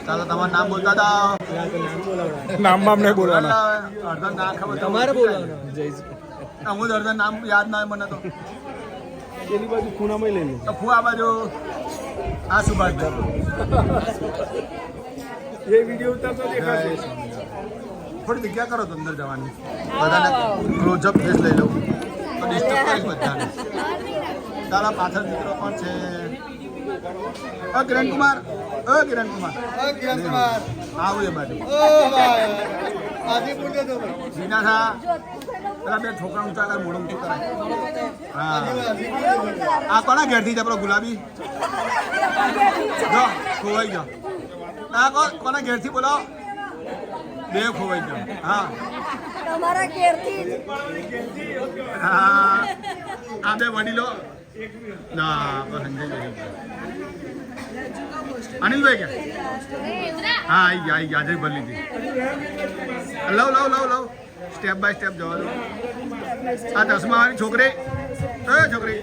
ચાલો તમારું નામ બોલતા હતા. નામમાં અમને બોલવાના. અડધા ના ખબર તમારે બોલવાના. હું અડધા નામ યાદ ના હોય મને તો. પેલી બાજુ ખૂણામાં લઈ લે. ફુ આ બાજુ આ સુભાષ એ વિડીયો ઉતારતો દેખાશે. થોડી જગ્યા કરો તો અંદર જવાની. બધાને ક્લોઝઅપ ફેસ લઈ લઉં તો ડિસ્ટર્બ કરીશ બધાને. ચાલો પાછળ મિત્રો કોણ છે? કિરણ કુમાર. કિરણ કુમાર. આવું એ બાજુ જીના થા પેલા બે છોકરા ઊંચા કરે મોડું ઊંચું કરાય. હા આ કોના ઘેરથી છે પેલો ગુલાબી? જો ખોવાઈ ગયો. આ કોના ઘેરથી બોલો? બે ખોવાઈ ગયો. હા તમારા ઘેરથી હા આ બે વડીલો ના સંજય અનિલભાઈ કે હા આવી ગયા આજે ભરી લીધી. લવ સ્ટેપ બાય સ્ટેપ જવા દો. આ 10મા વાળી છોકરી છોકરી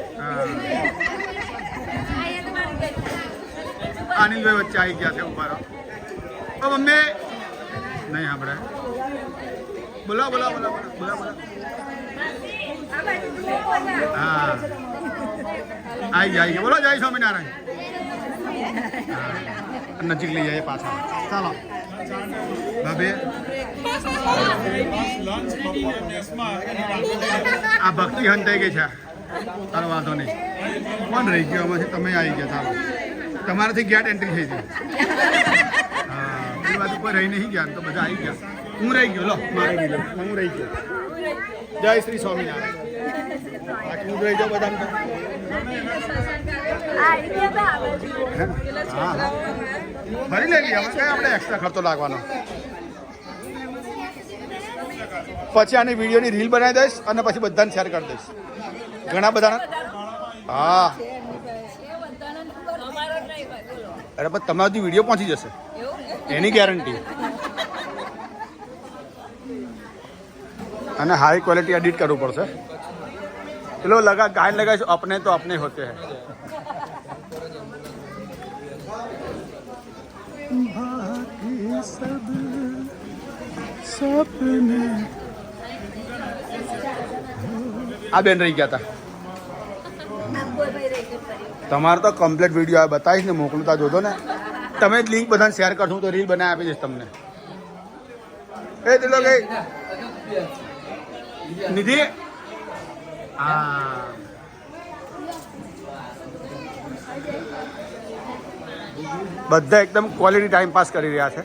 અનિલભાઈ વચ્ચે આવી ગયા છે. ઉભા રહો. ઓ મમ્મી નહીં સાંભળે. બોલો હા આવી ગયા બોલો. જય સ્વામિનારાયણ. નજીક લઈ જાય પાછા. ચાલો ભાભી આ ભક્તિ હંતાઈ ગઈ છે. ચાલો વાંધો નહીં. કોણ રહી ગયો આમાંથી? તમે આવી ગયા. ચાલો તમારાથી ગેટ એન્ટ્રી થઈ છે. હા એ બાજુ કોઈ રહી નહીં ગયા તો બધા આવી ગયા. હું રહી ગયો. લો મારે હું રહી ગયો. જય શ્રી સ્વામિનારાયણ. બાકી હું રહી જાઉં બધા. હા ફરી લઈ લઈએ. કઈ આપણે એક્સ્ટ્રા ખર્ચો લાગવાનો. પછી આની વિડીયોની રીલ બનાવી દઈશ અને પછી બધાને શેર કરી દઈશ. ઘણા બધાને. હા અરે પણ તમારા સુધી વિડીયો પહોંચી જશે એની ગેરંટી. અને હાઈ ક્વોલિટી એડિટ કરવું પડશે. ચલો ગાયન લગાવીશું. अपने तो अपने होते हैं. આ બેન રહી ગયા હતા. તમારો તો કમ્પ્લીટ વિડીયો બતાવીશ ને મોકલું તા જોજો ને. તમે જ લિંક બધાને શેર કરશું તો રીલ બનાવી આપી દઈશ તમને. એ ચલો ગઈ નિધિ. હા બધા એકદમ ક્વોલિટી ટાઈમ પાસ કરી રહ્યા છે.